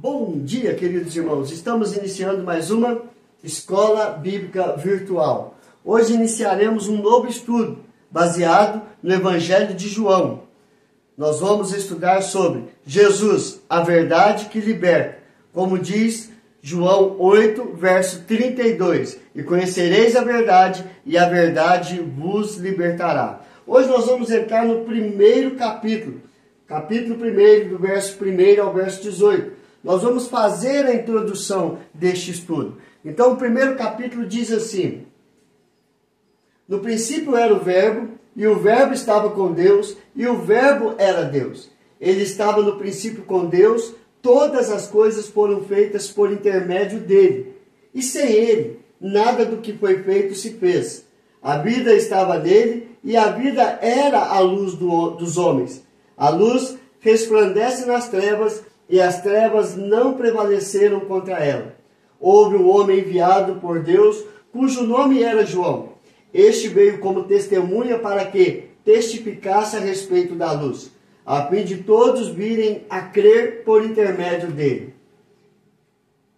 Bom dia, queridos irmãos. Estamos iniciando mais uma Escola Bíblica Virtual. Hoje iniciaremos um novo estudo baseado no Evangelho de João. Nós vamos estudar sobre Jesus, a verdade que liberta. Como diz João 8, verso 32. E conhecereis a verdade, e a verdade vos libertará. Hoje nós vamos entrar no primeiro capítulo. Capítulo 1, do verso 1 ao verso 18. Nós vamos fazer a introdução deste estudo. Então, o primeiro capítulo diz assim: no princípio era o Verbo, e o Verbo estava com Deus, e o Verbo era Deus. Ele estava no princípio com Deus, todas as coisas foram feitas por intermédio dele. E sem ele, nada do que foi feito se fez. A vida estava nele, e a vida era a luz dos homens. A luz resplandece nas trevas, e as trevas não prevaleceram contra ela. Houve um homem enviado por Deus, cujo nome era João. Este veio como testemunha para que testificasse a respeito da luz, a fim de todos virem a crer por intermédio dele.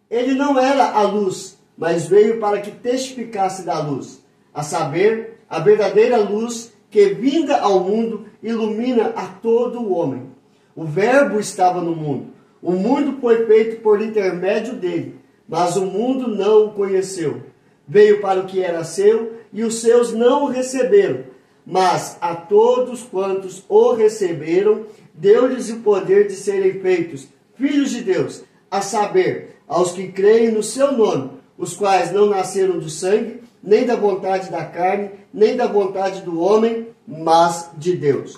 Ele não era a luz, mas veio para que testificasse da luz, a saber, a verdadeira luz que, vinda ao mundo, ilumina a todo o homem. O Verbo estava no mundo. O mundo foi feito por intermédio dele, mas o mundo não o conheceu. Veio para o que era seu, e os seus não o receberam. Mas a todos quantos o receberam, deu-lhes o poder de serem feitos filhos de Deus, a saber, aos que creem no seu nome, os quais não nasceram do sangue, nem da vontade da carne, nem da vontade do homem, mas de Deus.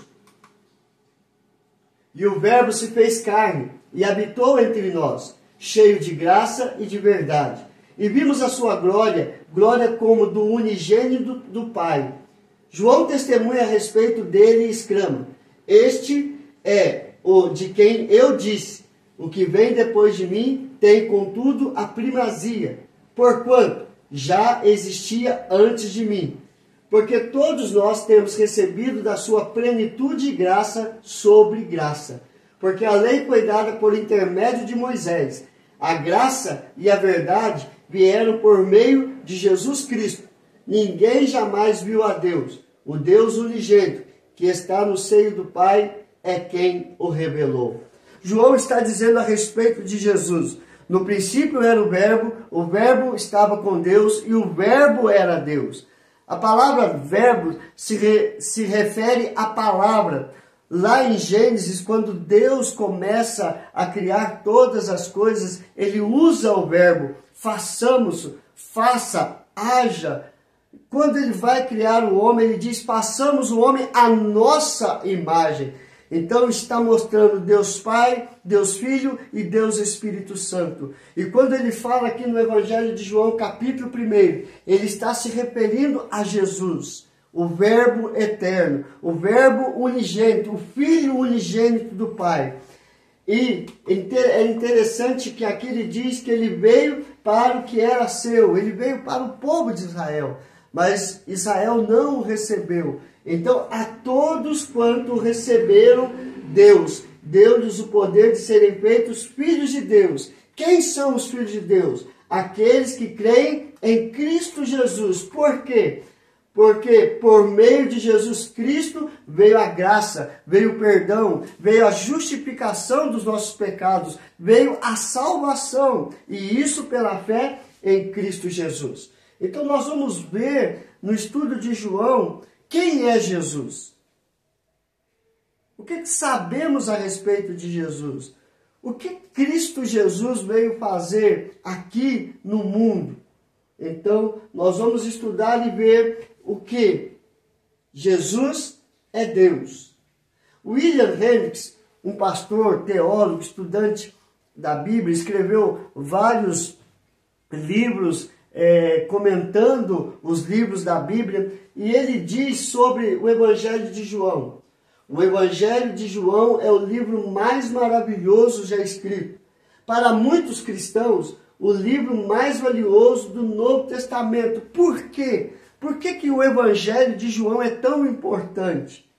E o Verbo se fez carne, e habitou entre nós, cheio de graça e de verdade. E vimos a sua glória, glória como do unigênito do Pai. João testemunha a respeito dele e exclama: este é o de quem eu disse, o que vem depois de mim tem contudo a primazia, porquanto já existia antes de mim. Porque todos nós temos recebido da sua plenitude de graça sobre graça. Porque a lei foi dada por intermédio de Moisés. A graça e a verdade vieram por meio de Jesus Cristo. Ninguém jamais viu a Deus. O Deus unigênito, que está no seio do Pai, é quem o revelou. João está dizendo a respeito de Jesus. No princípio era o Verbo estava com Deus e o Verbo era Deus. A palavra verbo se refere à palavra. Lá em Gênesis, quando Deus começa a criar todas as coisas, ele usa o verbo façamos, faça, haja. Quando ele vai criar o homem, ele diz: façamos o homem à nossa imagem. Então está mostrando Deus Pai, Deus Filho e Deus Espírito Santo. E quando ele fala aqui no Evangelho de João, capítulo 1, ele está se referindo a Jesus, o Verbo eterno, o Verbo unigênito, o Filho unigênito do Pai. E é interessante que aqui ele diz que ele veio para o que era seu, ele veio para o povo de Israel, mas Israel não o recebeu. Então, a todos quanto receberam Deus, deu-lhes o poder de serem feitos filhos de Deus. Quem são os filhos de Deus? Aqueles que creem em Cristo Jesus. Por quê? Porque por meio de Jesus Cristo veio a graça, veio o perdão, veio a justificação dos nossos pecados, veio a salvação. E isso pela fé em Cristo Jesus. Então nós vamos ver no estudo de João quem é Jesus. O que sabemos a respeito de Jesus? O que Cristo Jesus veio fazer aqui no mundo? Então nós vamos estudar e ver o que? Jesus é Deus. William Hendricks, um pastor, teólogo, estudante da Bíblia, escreveu vários livros comentando os livros da Bíblia, e ele diz sobre o Evangelho de João. O Evangelho de João é o livro mais maravilhoso já escrito. Para muitos cristãos, o livro mais valioso do Novo Testamento. Por quê? Por que o Evangelho de João é tão importante?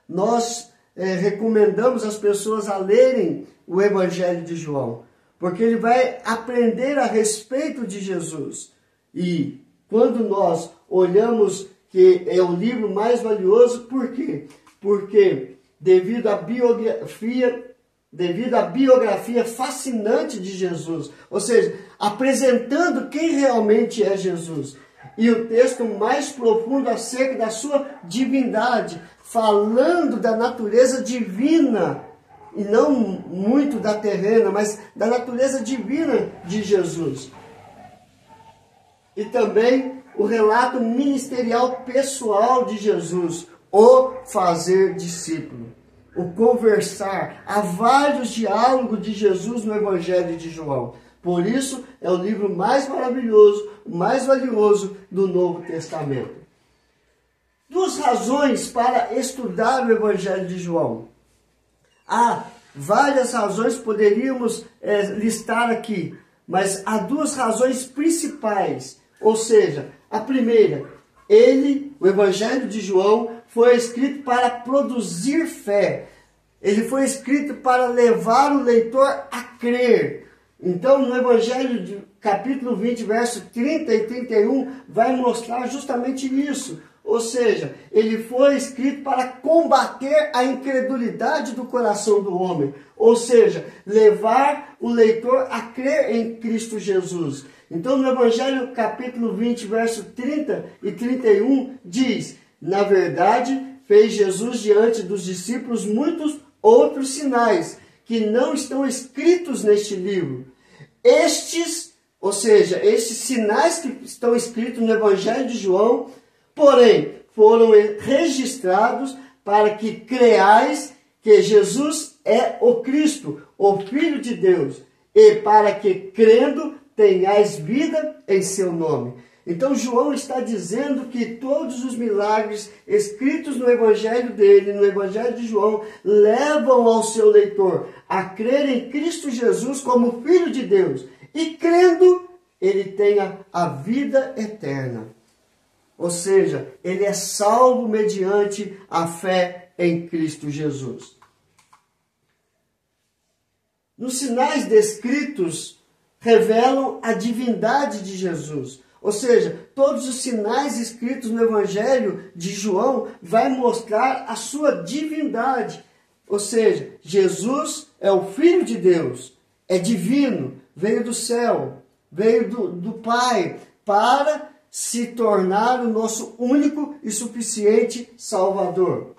Nós recomendamos as pessoas a lerem o Evangelho de João, porque ele vai aprender a respeito de Jesus. E quando nós olhamos que é o livro mais valioso, por quê? Porque devido à biografia fascinante de Jesus, ou seja, apresentando quem realmente é Jesus, e o texto mais profundo acerca da sua divindade, falando da natureza divina, e não muito da terrena, mas da natureza divina de Jesus. E também o relato ministerial pessoal de Jesus, o fazer discípulo, o conversar. Há vários diálogos de Jesus no Evangelho de João. Por isso, é o livro mais maravilhoso, mais valioso do Novo Testamento. Duas razões para estudar o Evangelho de João. Há várias razões, poderíamos listar aqui, mas há duas razões principais. Ou seja, a primeira, o Evangelho de João, foi escrito para produzir fé. Ele foi escrito para levar o leitor a crer. Então, no Evangelho de capítulo 20, verso 30 e 31, vai mostrar justamente isso. Ou seja, ele foi escrito para combater a incredulidade do coração do homem. Ou seja, levar o leitor a crer em Cristo Jesus. Então, no Evangelho capítulo 20, verso 30 e 31, diz: na verdade, fez Jesus diante dos discípulos muitos outros sinais, que não estão escritos neste livro. Estes sinais que estão escritos no Evangelho de João, porém, foram registrados para que creais que Jesus é o Cristo, o Filho de Deus, e para que, crendo, tenhais vida em seu nome. Então, João está dizendo que todos os milagres escritos no Evangelho dele, no Evangelho de João, levam ao seu leitor a crer em Cristo Jesus como Filho de Deus. E crendo, ele tenha a vida eterna. Ou seja, ele é salvo mediante a fé em Cristo Jesus. Nos sinais descritos, revelam a divindade de Jesus. Ou seja, todos os sinais escritos no Evangelho de João vai mostrar a sua divindade. Ou seja, Jesus é o Filho de Deus, é divino, veio do céu, veio do Pai, para se tornar o nosso único e suficiente Salvador.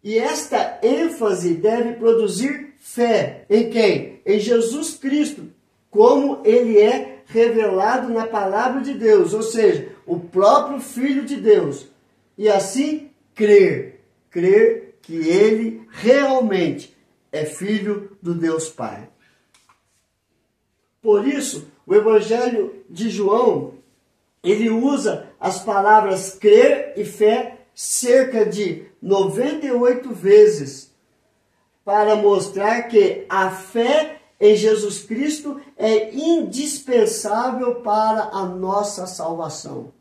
E esta ênfase deve produzir fé em quem? Em Jesus Cristo, como ele é revelado na palavra de Deus, ou seja, o próprio Filho de Deus. E assim crer que ele realmente é Filho do Deus Pai. Por isso, o Evangelho de João, ele usa as palavras crer e fé cerca de 98 vezes para mostrar que a fé em Jesus Cristo é indispensável para a nossa salvação.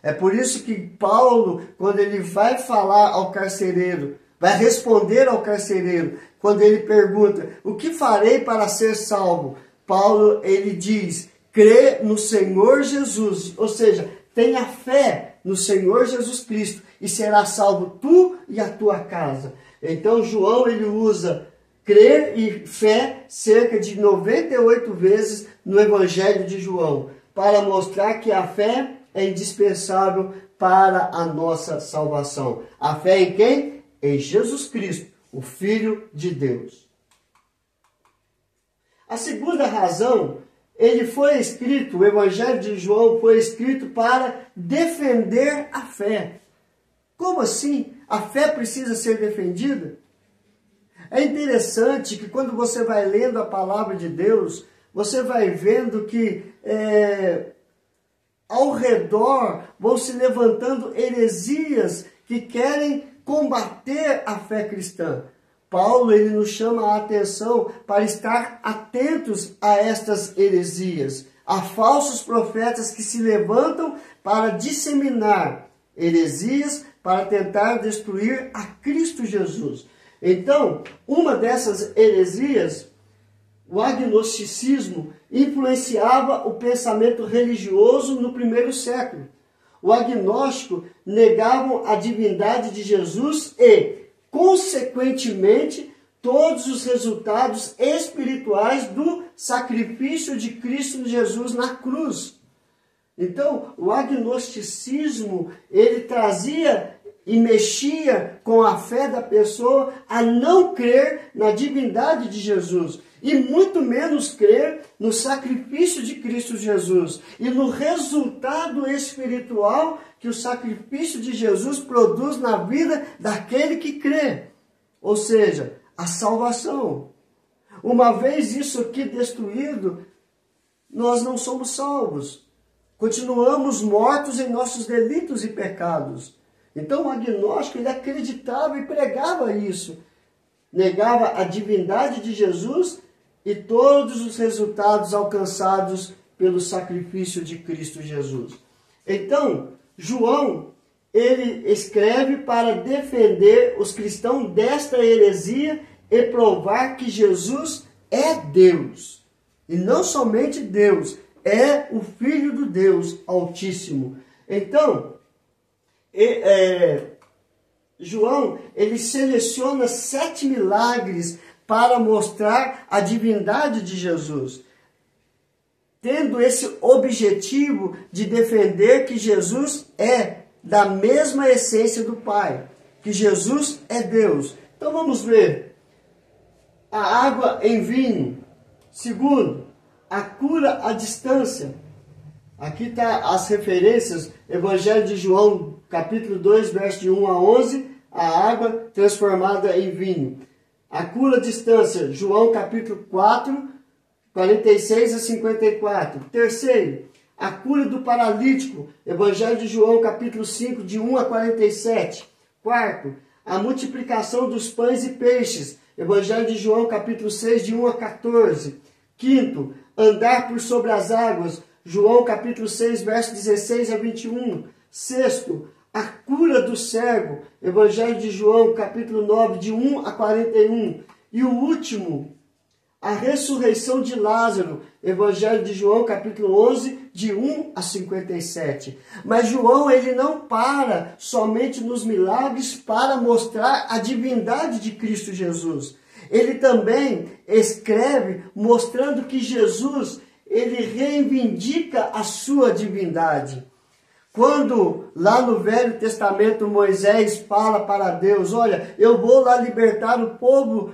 É por isso que Paulo, quando ele vai falar ao carcereiro, vai responder ao carcereiro, quando ele pergunta, o que farei para ser salvo? Paulo, ele diz, crê no Senhor Jesus, ou seja, tenha fé no Senhor Jesus Cristo e será salvo tu e a tua casa. Então João, ele usa crer e fé cerca de 98 vezes no Evangelho de João, para mostrar que a fé é indispensável para a nossa salvação. A fé em quem? Em Jesus Cristo, o Filho de Deus. A segunda razão, o Evangelho de João foi escrito para defender a fé. Como assim? A fé precisa ser defendida? É interessante que quando você vai lendo a palavra de Deus, você vai vendo que ao redor vão se levantando heresias que querem combater a fé cristã. Paulo, ele nos chama a atenção para estar atentos a estas heresias, a falsos profetas que se levantam para disseminar heresias, para tentar destruir a Cristo Jesus. Então, uma dessas heresias o agnosticismo influenciava o pensamento religioso no primeiro século. O agnóstico negavam a divindade de Jesus e, consequentemente, todos os resultados espirituais do sacrifício de Cristo Jesus na cruz. Então, o agnosticismo, ele trazia e mexia com a fé da pessoa a não crer na divindade de Jesus e muito menos crer no sacrifício de Cristo Jesus e no resultado espiritual que o sacrifício de Jesus produz na vida daquele que crê, ou seja, a salvação. Uma vez isso aqui destruído, nós não somos salvos. Continuamos mortos em nossos delitos e pecados. Então o agnóstico, ele acreditava e pregava isso. Negava a divindade de Jesus e todos os resultados alcançados pelo sacrifício de Cristo Jesus. Então, João, ele escreve para defender os cristãos desta heresia e provar que Jesus é Deus. E não somente Deus, é o Filho do Deus Altíssimo. Então, João, ele seleciona 7 milagres para mostrar a divindade de Jesus, tendo esse objetivo de defender que Jesus é da mesma essência do Pai, que Jesus é Deus. Então vamos ver. A água em vinho. Segundo, a cura à distância. Aqui está as referências, Evangelho de João, capítulo 2, verso de 1 a 11, a água transformada em vinho. A cura à distância, João capítulo 4, 46 a 54. Terceiro, a cura do paralítico, Evangelho de João capítulo 5, de 1 a 47. Quarto, a multiplicação dos pães e peixes, Evangelho de João capítulo 6, de 1 a 14. Quinto, andar por sobre as águas, João capítulo 6, verso 16 a 21. Sexto, a cura do cego, Evangelho de João capítulo 9, de 1 a 41. E o último, a ressurreição de Lázaro, Evangelho de João capítulo 11, de 1 a 57. Mas João, ele não para somente nos milagres para mostrar a divindade de Cristo Jesus. Ele também escreve mostrando que Jesus, ele reivindica a sua divindade. Quando lá no Velho Testamento Moisés fala para Deus, olha, eu vou lá libertar o povo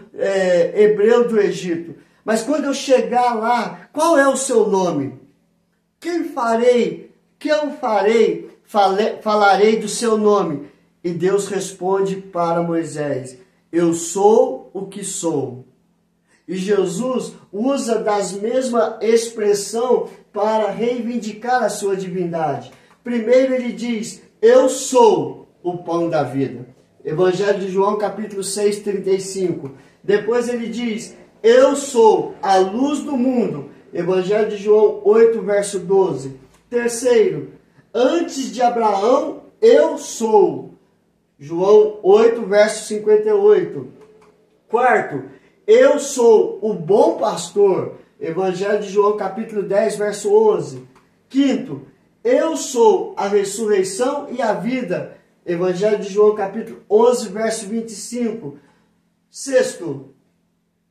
hebreu do Egito, mas quando eu chegar lá, qual é o seu nome? Quem farei? Que eu farei? Falarei do seu nome. E Deus responde para Moisés, eu sou o que sou. E Jesus usa das mesma expressão para reivindicar a sua divindade. Primeiro ele diz, eu sou o pão da vida. Evangelho de João capítulo 6, 35. Depois ele diz, eu sou a luz do mundo. Evangelho de João 8, verso 12. Terceiro, antes de Abraão, eu sou. João 8, verso 58. Quarto, eu sou o bom pastor. Evangelho de João capítulo 10, verso 11. Quinto, eu sou a ressurreição e a vida. Evangelho de João capítulo 11, verso 25. Sexto,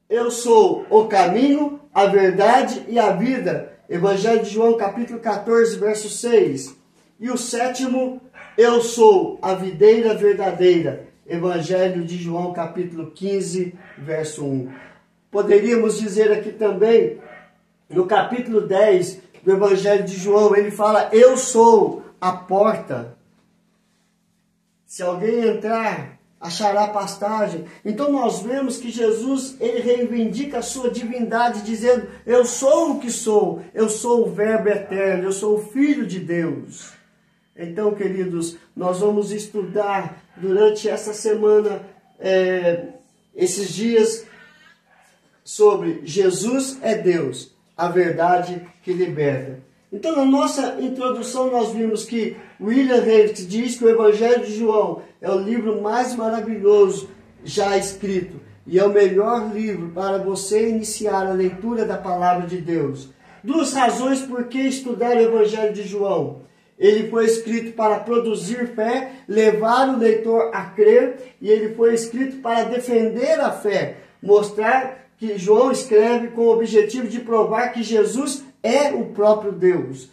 eu sou o caminho, a verdade e a vida. Evangelho de João capítulo 14, verso 6. E o sétimo, eu sou a videira verdadeira. Evangelho de João capítulo 15, verso 1. Poderíamos dizer aqui também, no capítulo 10 do Evangelho de João, ele fala, eu sou a porta. Se alguém entrar, achará pastagem. Então nós vemos que Jesus, ele reivindica a sua divindade, dizendo, eu sou o que sou, eu sou o Verbo eterno, eu sou o Filho de Deus. Então, queridos, nós vamos estudar durante essa semana, esses dias, sobre Jesus é Deus, a verdade que liberta. Então, na nossa introdução, nós vimos que William Hendricks diz que o Evangelho de João é o livro mais maravilhoso já escrito. e é o melhor livro para você iniciar a leitura da palavra de Deus. 2 razões por que estudar o Evangelho de João. Ele foi escrito para produzir fé, levar o leitor a crer, e ele foi escrito para defender a fé, mostrar que João escreve com o objetivo de provar que Jesus é o próprio Deus.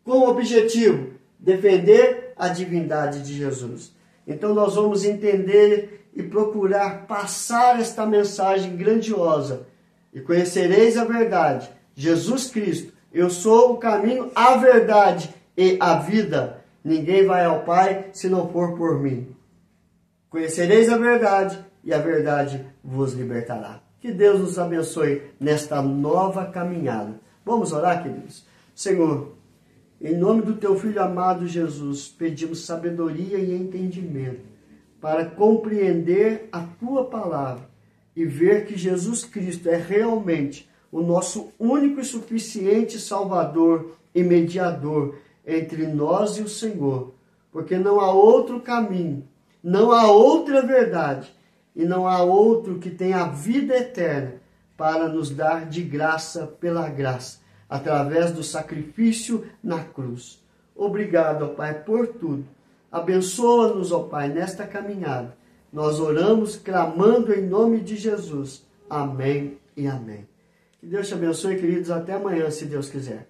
Com o objetivo, defender a divindade de Jesus. Então nós vamos entender e procurar passar esta mensagem grandiosa. E conhecereis a verdade. Jesus Cristo, eu sou o caminho, a verdade e a vida. Ninguém vai ao Pai se não for por mim. Conhecereis a verdade e a verdade vos libertará. Que Deus nos abençoe nesta nova caminhada. Vamos orar, queridos? Senhor, em nome do Teu Filho amado Jesus, pedimos sabedoria e entendimento para compreender a Tua palavra e ver que Jesus Cristo é realmente o nosso único e suficiente Salvador e mediador entre nós e o Senhor, porque não há outro caminho, não há outra verdade e não há outro que tenha a vida eterna para nos dar de graça pela graça, através do sacrifício na cruz. Obrigado, ó Pai, por tudo. Abençoa-nos, ó Pai, nesta caminhada. Nós oramos clamando em nome de Jesus. Amém e amém. Que Deus te abençoe, queridos. Até amanhã, se Deus quiser.